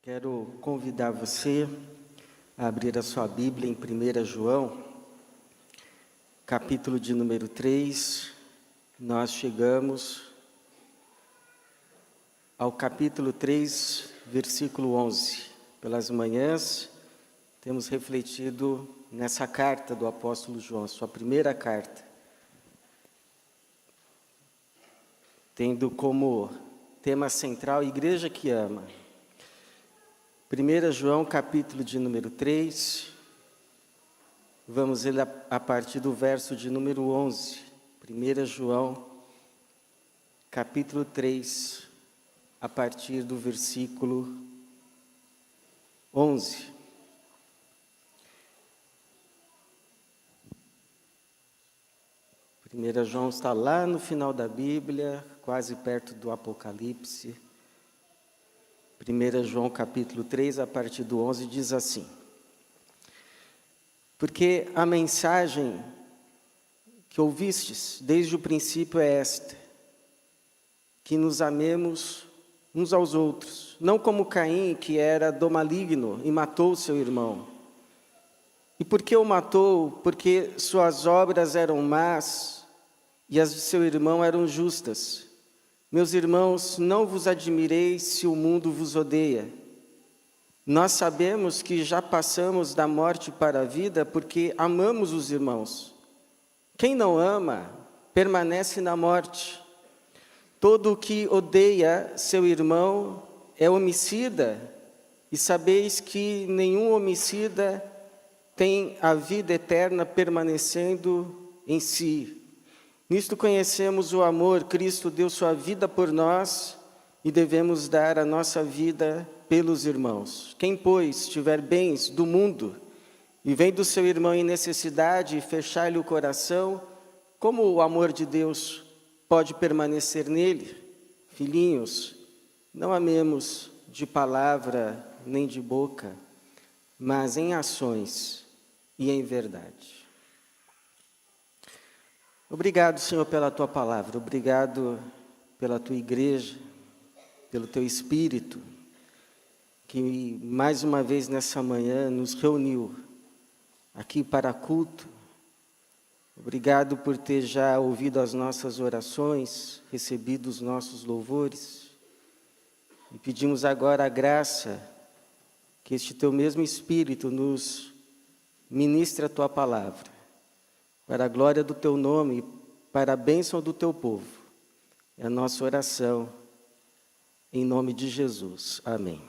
Quero convidar você a abrir a sua Bíblia em 1 João, capítulo de número 3. Nós chegamos ao capítulo 3, versículo 11. Pelas manhãs, temos refletido nessa carta do apóstolo João, sua primeira carta, tendo como tema central Igreja que ama. 1 João, capítulo de número 3, vamos ler a partir do verso de número 11. 1 João, capítulo 3, a partir do versículo 11. Primeira João está lá no final da Bíblia, quase perto do Apocalipse. 1 João capítulo 3, a partir do 11, diz assim: Porque a mensagem que ouvistes desde o princípio é esta, que nos amemos uns aos outros, não como Caim, que era do maligno e matou seu irmão. E por que o matou? Porque suas obras eram más e as de seu irmão eram justas. Meus irmãos, não vos admireis se o mundo vos odeia. Nós sabemos que já passamos da morte para a vida porque amamos os irmãos. Quem não ama, permanece na morte. Todo o que odeia seu irmão é homicida, e sabeis que nenhum homicida tem a vida eterna permanecendo em si. Nisto conhecemos o amor, Cristo deu sua vida por nós e devemos dar a nossa vida pelos irmãos. Quem, pois, tiver bens do mundo e vem do seu irmão em necessidade e fechar-lhe o coração, como o amor de Deus pode permanecer nele? Filhinhos, não amemos de palavra nem de boca, mas em ações e em verdade. Obrigado, Senhor, pela Tua palavra, obrigado pela Tua igreja, pelo Teu Espírito, que mais uma vez nessa manhã nos reuniu aqui para culto. Obrigado por ter já ouvido as nossas orações, recebido os nossos louvores. E pedimos agora a graça que este Teu mesmo Espírito nos ministre a Tua palavra, para a glória do Teu nome, para a bênção do Teu povo. É a nossa oração, em nome de Jesus. Amém.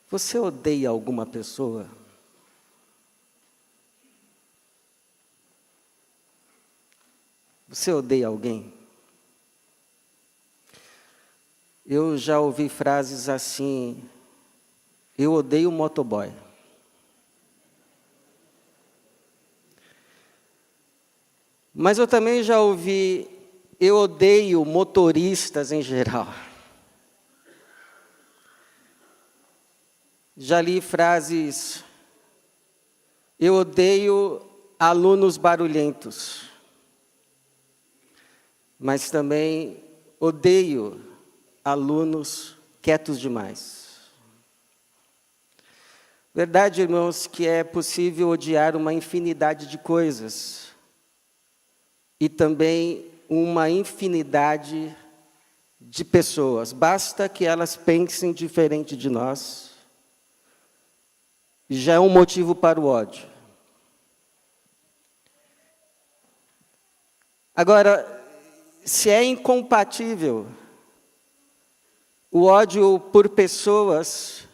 Você odeia alguma pessoa? Você odeia alguém? Eu já ouvi frases assim: eu odeio motoboy. Mas eu também já ouvi: eu odeio motoristas em geral. Já li frases: eu odeio alunos barulhentos. Mas também odeio alunos quietos demais. Verdade, irmãos, que é possível odiar uma infinidade de coisas e também uma infinidade de pessoas. Basta que elas pensem diferente de nós, e já é um motivo para o ódio. Agora, se é incompatível o ódio por pessoas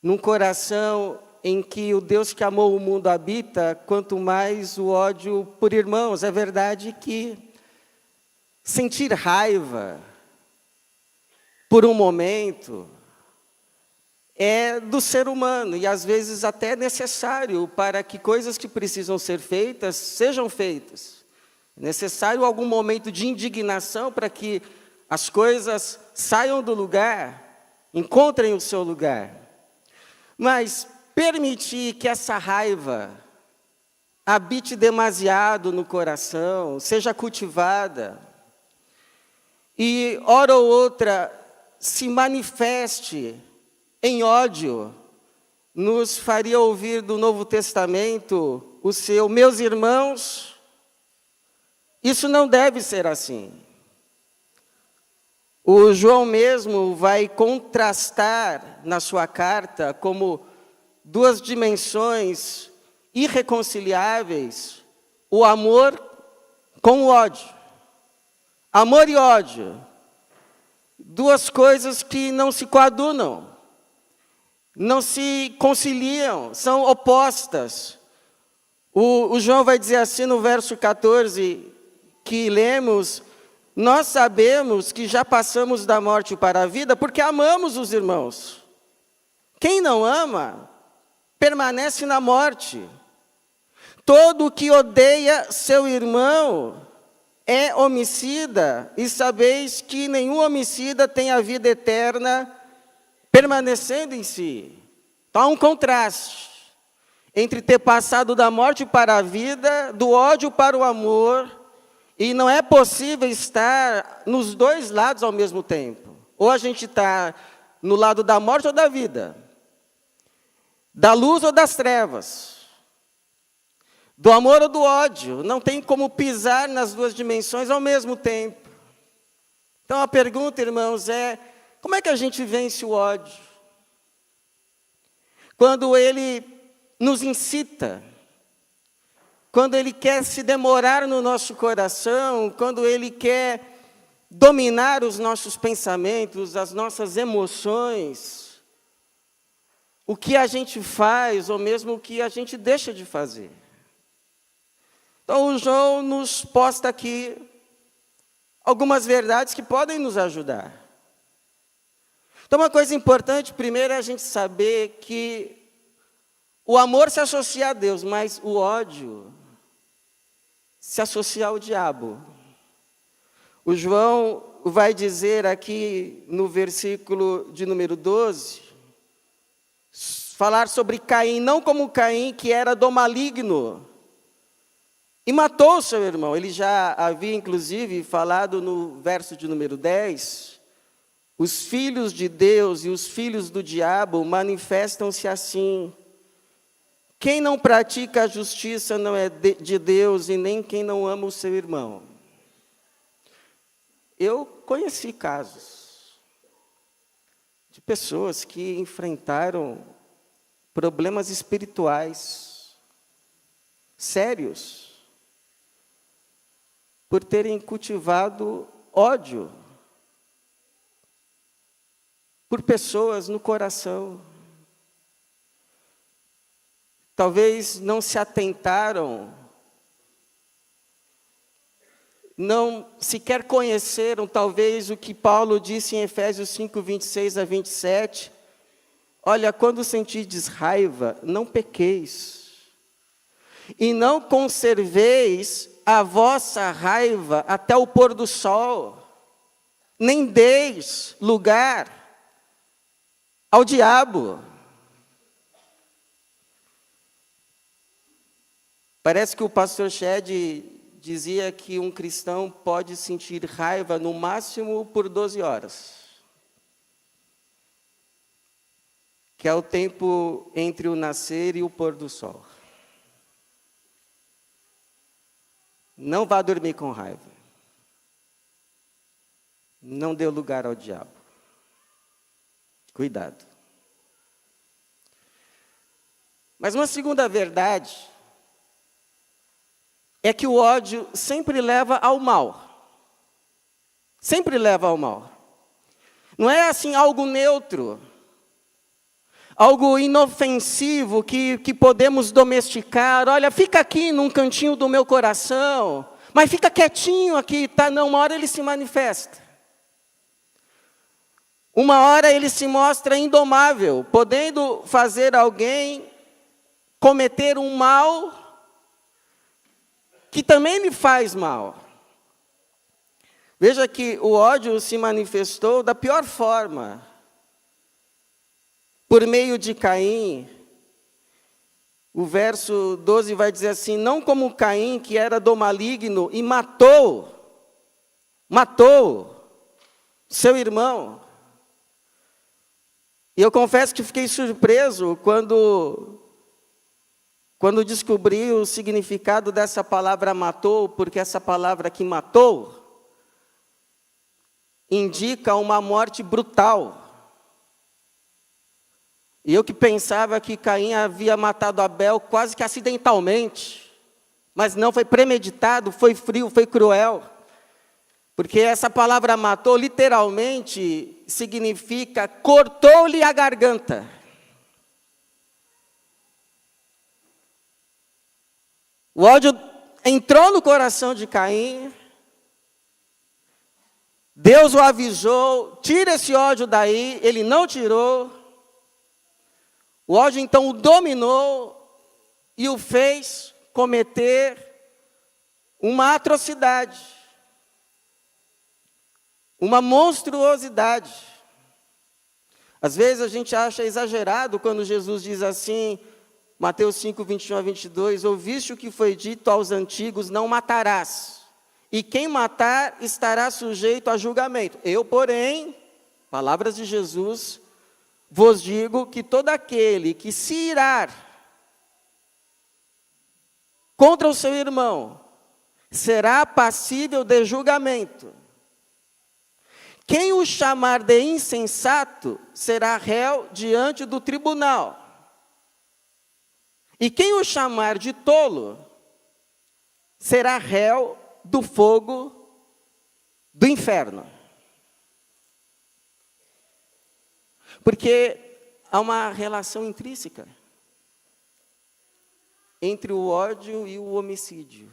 num coração em que o Deus que amou o mundo habita, quanto mais o ódio por irmãos. É verdade que sentir raiva por um momento é do ser humano e às vezes até necessário para que coisas que precisam ser feitas sejam feitas. É necessário algum momento de indignação para que as coisas saiam do lugar, encontrem o seu lugar. Mas permitir que essa raiva habite demasiado no coração, seja cultivada, e, hora ou outra, se manifeste em ódio, nos faria ouvir do Novo Testamento o seu: meus irmãos, isso não deve ser assim. O João mesmo vai contrastar na sua carta como duas dimensões irreconciliáveis o amor com o ódio. Amor e ódio, duas coisas que não se coadunam, não se conciliam, são opostas. O João vai dizer assim no verso 14, que lemos: nós sabemos que já passamos da morte para a vida porque amamos os irmãos. Quem não ama, permanece na morte. Todo o que odeia seu irmão é homicida, e sabeis que nenhum homicida tem a vida eterna permanecendo em si. Então há um contraste entre ter passado da morte para a vida, do ódio para o amor, e não é possível estar nos dois lados ao mesmo tempo. Ou a gente está no lado da morte ou da vida, da luz ou das trevas, do amor ou do ódio. Não tem como pisar nas duas dimensões ao mesmo tempo. Então a pergunta, irmãos, é: como é que a gente vence o ódio? Quando ele nos incita, quando ele quer se demorar no nosso coração, quando ele quer dominar os nossos pensamentos, as nossas emoções, o que a gente faz, ou mesmo o que a gente deixa de fazer. Então o João nos posta aqui algumas verdades que podem nos ajudar. Então uma coisa importante, primeiro, é a gente saber que o amor se associa a Deus, mas o ódio se associa ao diabo. O João vai dizer aqui no versículo de número 12, falar sobre Caim, não como Caim, que era do maligno, e matou o seu irmão. Ele já havia, inclusive, falado no verso de número 10, os filhos de Deus e os filhos do diabo manifestam-se assim: quem não pratica a justiça não é de Deus, e nem quem não ama o seu irmão. Eu conheci casos de pessoas que enfrentaram problemas espirituais sérios por terem cultivado ódio por pessoas no coração. Talvez não se atentaram, não sequer conheceram, talvez, o que Paulo disse em Efésios 5, 26 a 27. Olha, quando sentides raiva, não pequeis, e não conserveis a vossa raiva até o pôr do sol, nem deis lugar ao diabo. Parece que o pastor Shed dizia que um cristão pode sentir raiva no máximo por 12 horas. Que é o tempo entre o nascer e o pôr do sol. Não vá dormir com raiva. Não dê lugar ao diabo. Cuidado. Mas uma segunda verdade é que o ódio sempre leva ao mal. Sempre leva ao mal. Não é assim algo neutro, algo inofensivo que podemos domesticar. Olha, fica aqui num cantinho do meu coração, mas fica quietinho aqui, tá? Não, uma hora ele se manifesta. Uma hora ele se mostra indomável, podendo fazer alguém cometer um mal que também lhe faz mal. Veja que o ódio se manifestou da pior forma, por meio de Caim. O verso 12 vai dizer assim: não como Caim, que era do maligno, e matou seu irmão. E eu confesso que fiquei surpreso quando descobri o significado dessa palavra matou, porque essa palavra que matou indica uma morte brutal. E eu que pensava que Caim havia matado Abel quase que acidentalmente, mas não, foi premeditado, foi frio, foi cruel. Porque essa palavra matou, literalmente, significa cortou-lhe a garganta. O ódio entrou no coração de Caim. Deus o avisou, tira esse ódio daí, ele não tirou. O ódio então o dominou e o fez cometer uma atrocidade, uma monstruosidade. Às vezes a gente acha exagerado quando Jesus diz assim, Mateus 5, 21 a 22, ouviste o que foi dito aos antigos, não matarás. E quem matar estará sujeito a julgamento. Eu, porém, palavras de Jesus, vos digo que todo aquele que se irar contra o seu irmão será passível de julgamento. Quem o chamar de insensato será réu diante do tribunal. E quem o chamar de tolo será réu do fogo do inferno. Porque há uma relação intrínseca entre o ódio e o homicídio.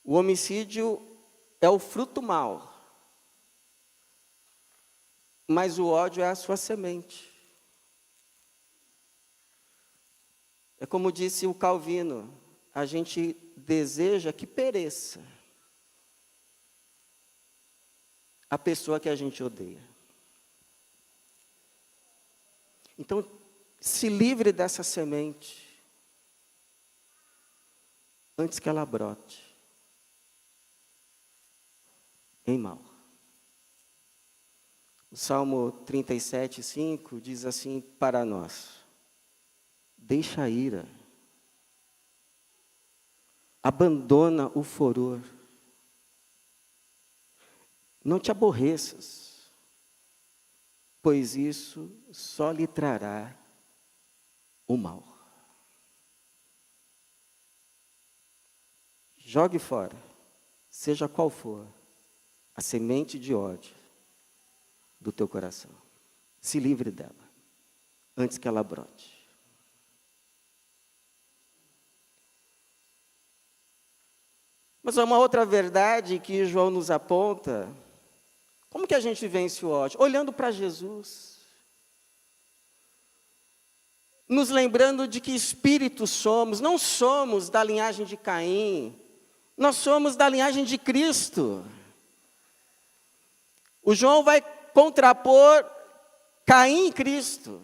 O homicídio é o fruto mau, mas o ódio é a sua semente. É como disse o Calvino, a gente deseja que pereça a pessoa que a gente odeia. Então, se livre dessa semente antes que ela brote em mal. O Salmo 37, 5 diz assim para nós: deixa a ira, abandona o furor, não te aborreças, pois isso só lhe trará o mal. Jogue fora, seja qual for, a semente de ódio do teu coração. Se livre dela, antes que ela brote. Mas há uma outra verdade que João nos aponta. Como que a gente vence o ódio? Olhando para Jesus. Nos lembrando de que espírito somos. Não somos da linhagem de Caim. Nós somos da linhagem de Cristo. O João vai contrapor Caim e Cristo.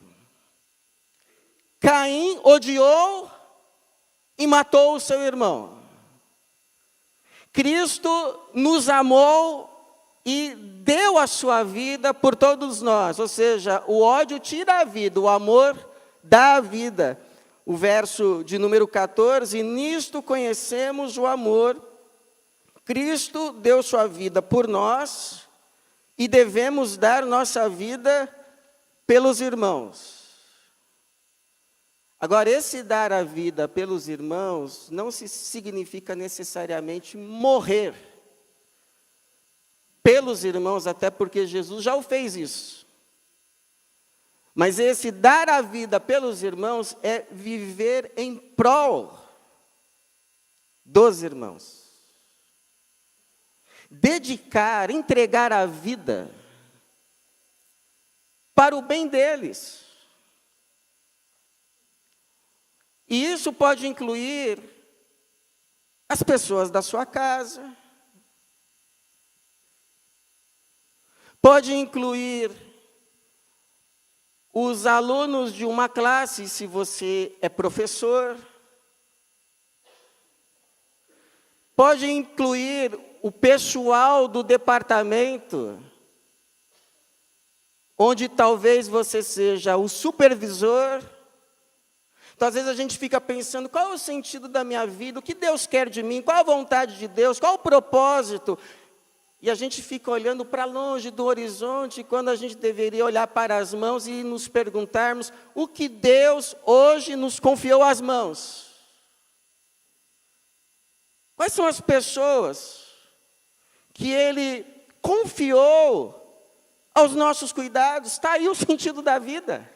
Caim odiou e matou o seu irmão. Cristo nos amou e deu a sua vida por todos nós. Ou seja, o ódio tira a vida, o amor dá a vida. O verso de número 14, nisto conhecemos o amor. Cristo deu sua vida por nós e devemos dar nossa vida pelos irmãos. Agora, esse dar a vida pelos irmãos não significa necessariamente morrer pelos irmãos, até porque Jesus já o fez isso. Mas esse dar a vida pelos irmãos é viver em prol dos irmãos. Dedicar, entregar a vida para o bem deles. E isso pode incluir as pessoas da sua casa, pode incluir os alunos de uma classe, se você é professor, pode incluir o pessoal do departamento, onde talvez você seja o supervisor. Então, às vezes a gente fica pensando, qual é o sentido da minha vida? O que Deus quer de mim? Qual a vontade de Deus? Qual o propósito? E a gente fica olhando para longe do horizonte, quando a gente deveria olhar para as mãos e nos perguntarmos o que Deus hoje nos confiou às mãos. Quais são as pessoas que Ele confiou aos nossos cuidados? Está aí o sentido da vida.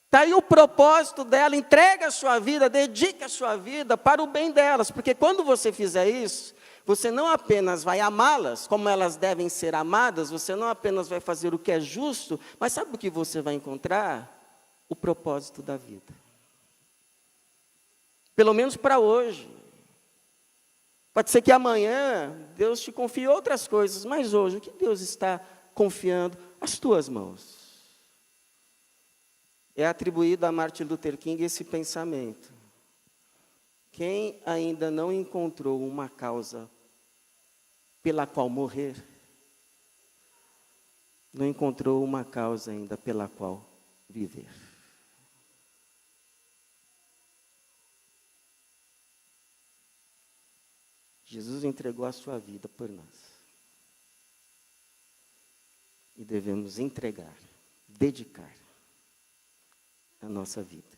Está aí o propósito dela. Entrega a sua vida, dedica a sua vida para o bem delas. Porque quando você fizer isso, você não apenas vai amá-las como elas devem ser amadas, você não apenas vai fazer o que é justo, mas sabe o que você vai encontrar? O propósito da vida. Pelo menos para hoje. Pode ser que amanhã Deus te confie outras coisas, mas hoje, o que Deus está confiando? As tuas mãos. É atribuído a Martin Luther King esse pensamento. Quem ainda não encontrou uma causa pela qual morrer, não encontrou uma causa ainda pela qual viver. Jesus entregou a sua vida por nós. E devemos entregar, dedicar a nossa vida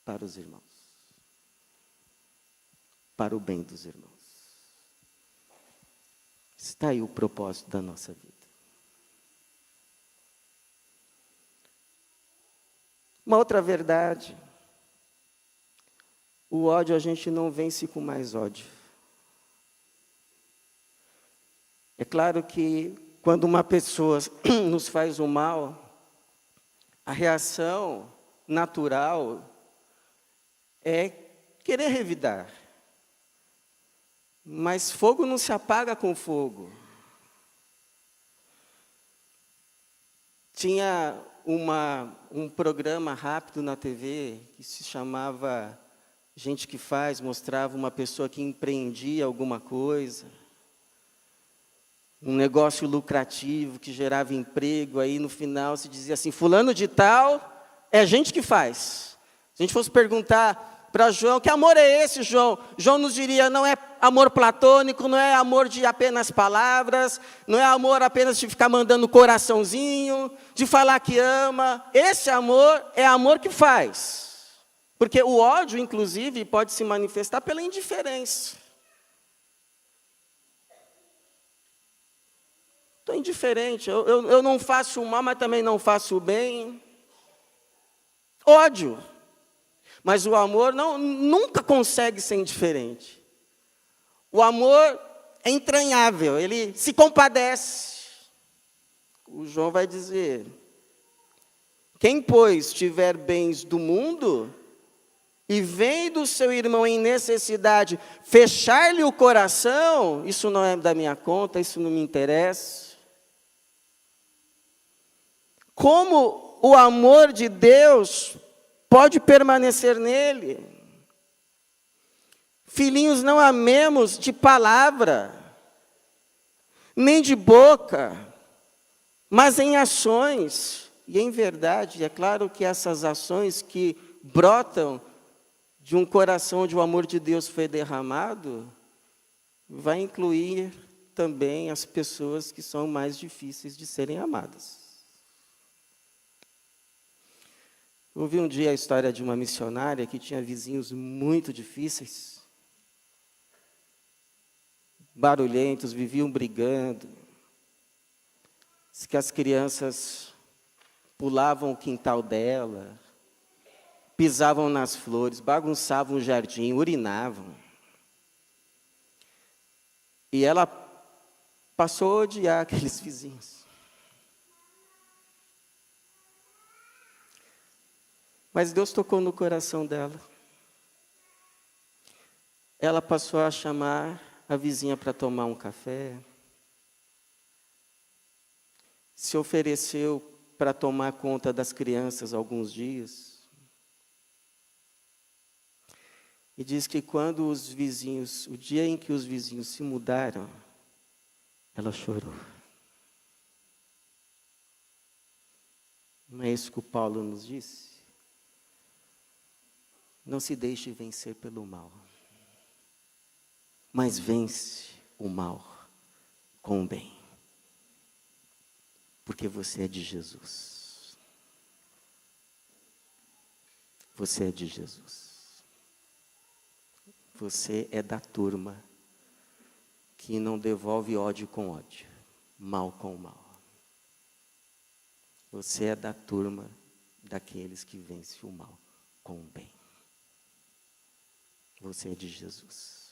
para os irmãos. Para o bem dos irmãos. Está aí o propósito da nossa vida. Uma outra verdade. O ódio a gente não vence com mais ódio. É claro que quando uma pessoa nos faz o mal, a reação natural é querer revidar. Mas fogo não se apaga com fogo. Tinha um programa rápido na TV que se chamava Gente que Faz, mostrava uma pessoa que empreendia alguma coisa, um negócio lucrativo que gerava emprego, aí no final se dizia assim, fulano de tal é gente que faz. Se a gente fosse perguntar para João, que amor é esse, João? João nos diria, não é amor platônico, não é amor de apenas palavras, não é amor apenas de ficar mandando coraçãozinho, de falar que ama. Esse amor é amor que faz. Porque o ódio, inclusive, pode se manifestar pela indiferença. Estou indiferente, eu não faço o mal, mas também não faço o bem. Ódio. Mas o amor nunca consegue ser indiferente. O amor é entranhável, ele se compadece. O João vai dizer, quem, pois, tiver bens do mundo e vendo seu irmão em necessidade, fechar-lhe o coração, isso não é da minha conta, isso não me interessa. Como o amor de Deus pode permanecer nele. Filhinhos, não amemos de palavra, nem de boca, mas em ações e em verdade. É claro que essas ações que brotam de um coração onde o amor de Deus foi derramado, vai incluir também as pessoas que são mais difíceis de serem amadas. Eu ouvi um dia a história de uma missionária que tinha vizinhos muito difíceis, barulhentos, viviam brigando. Diz que as crianças pulavam o quintal dela, pisavam nas flores, bagunçavam o jardim, urinavam. E ela passou a odiar aqueles vizinhos. Mas Deus tocou no coração dela. Ela passou a chamar a vizinha para tomar um café. Se ofereceu para tomar conta das crianças alguns dias. E diz que quando o dia em que os vizinhos se mudaram, ela chorou. Não é isso que o Paulo nos disse? Não se deixe vencer pelo mal, mas vence o mal com o bem. Porque você é de Jesus. Você é de Jesus. Você é da turma que não devolve ódio com ódio, mal com mal. Você é da turma daqueles que vencem o mal com o bem. Você é de Jesus.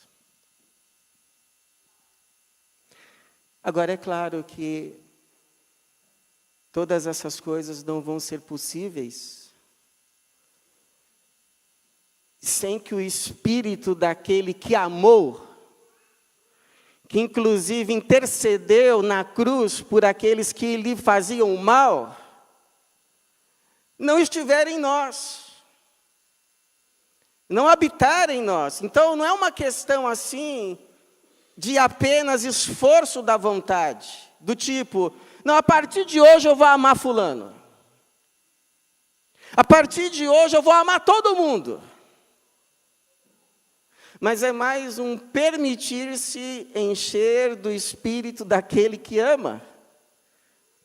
Agora, é claro que todas essas coisas não vão ser possíveis sem que o Espírito daquele que amou, que inclusive intercedeu na cruz por aqueles que lhe faziam mal, não estiver em nós, não habitar em nós. Então não é uma questão assim de apenas esforço da vontade, do tipo, não, a partir de hoje eu vou amar fulano. A partir de hoje eu vou amar todo mundo. Mas é mais um permitir-se encher do Espírito daquele que ama.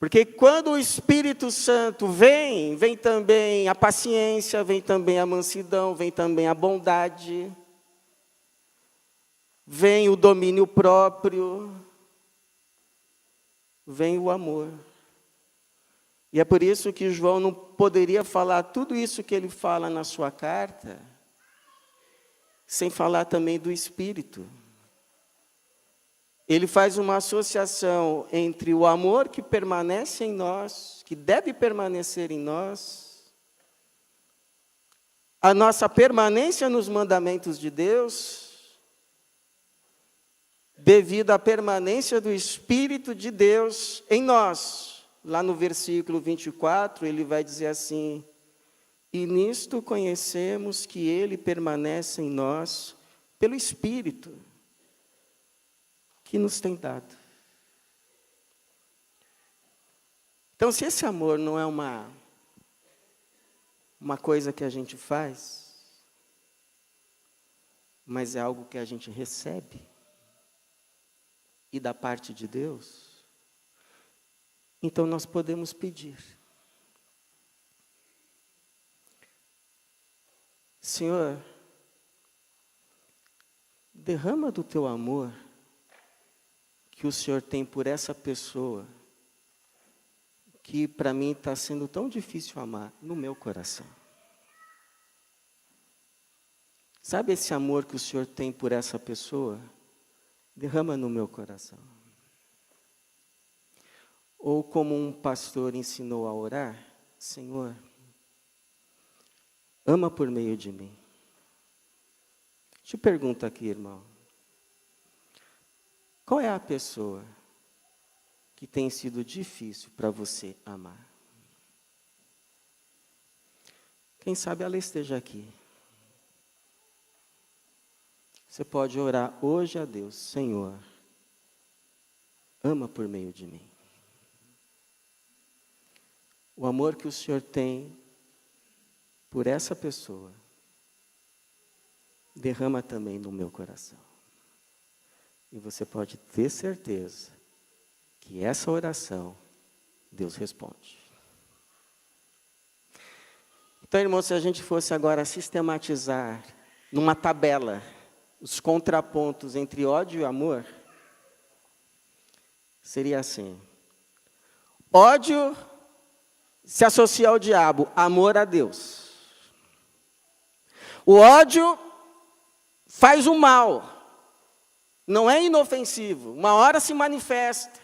Porque quando o Espírito Santo vem também a paciência, vem também a mansidão, vem também a bondade, vem o domínio próprio, vem o amor. E é por isso que João não poderia falar tudo isso que ele fala na sua carta, sem falar também do Espírito. Ele faz uma associação entre o amor que permanece em nós, que deve permanecer em nós, a nossa permanência nos mandamentos de Deus, devido à permanência do Espírito de Deus em nós. Lá no versículo 24, ele vai dizer assim: e nisto conhecemos que Ele permanece em nós pelo Espírito que nos tem dado. Então, se esse amor não é uma coisa que a gente faz, mas é algo que a gente recebe, e da parte de Deus, então nós podemos pedir. Senhor, derrama do teu amor que o Senhor tem por essa pessoa, que para mim está sendo tão difícil amar, no meu coração. Sabe esse amor que o Senhor tem por essa pessoa? Derrama no meu coração. Ou como um pastor ensinou a orar, Senhor, ama por meio de mim. Te pergunto aqui, irmão. Qual é a pessoa que tem sido difícil para você amar? Quem sabe ela esteja aqui. Você pode orar hoje a Deus: Senhor, ama por meio de mim. O amor que o Senhor tem por essa pessoa, derrama também no meu coração. E você pode ter certeza que essa oração, Deus responde. Então, irmão, se a gente fosse agora sistematizar numa tabela os contrapontos entre ódio e amor, seria assim: ódio se associa ao diabo, amor a Deus. O ódio faz o mal, não é inofensivo, uma hora se manifesta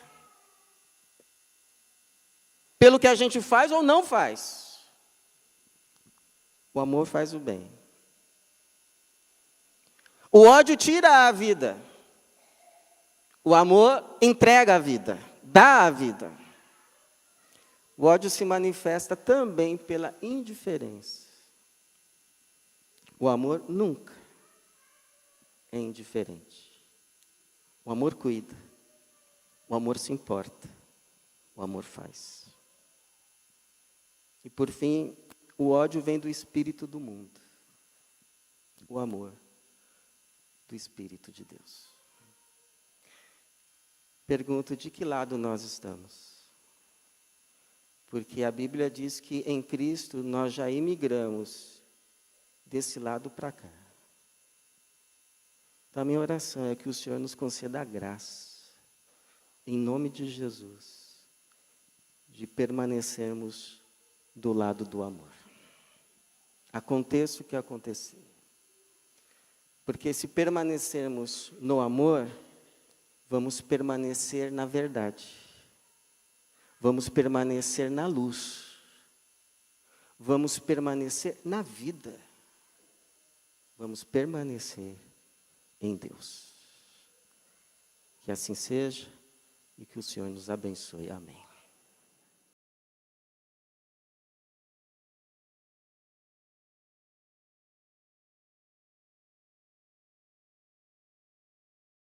pelo que a gente faz ou não faz. O amor faz o bem. O ódio tira a vida, o amor entrega a vida, dá a vida. O ódio se manifesta também pela indiferença. O amor nunca. é indiferente. O amor cuida, o amor se importa, o amor faz. E por fim, o ódio vem do espírito do mundo. O amor do Espírito de Deus. Pergunto, de que lado nós estamos? Porque a Bíblia diz que em Cristo nós já imigramos desse lado para cá. Então a minha oração é que o Senhor nos conceda a graça, em nome de Jesus, de permanecermos do lado do amor. Aconteça o que acontecer. Porque se permanecermos no amor, vamos permanecer na verdade. Vamos permanecer na luz. Vamos permanecer na vida. Vamos permanecer em Deus. Que assim seja e que o Senhor nos abençoe. Amém.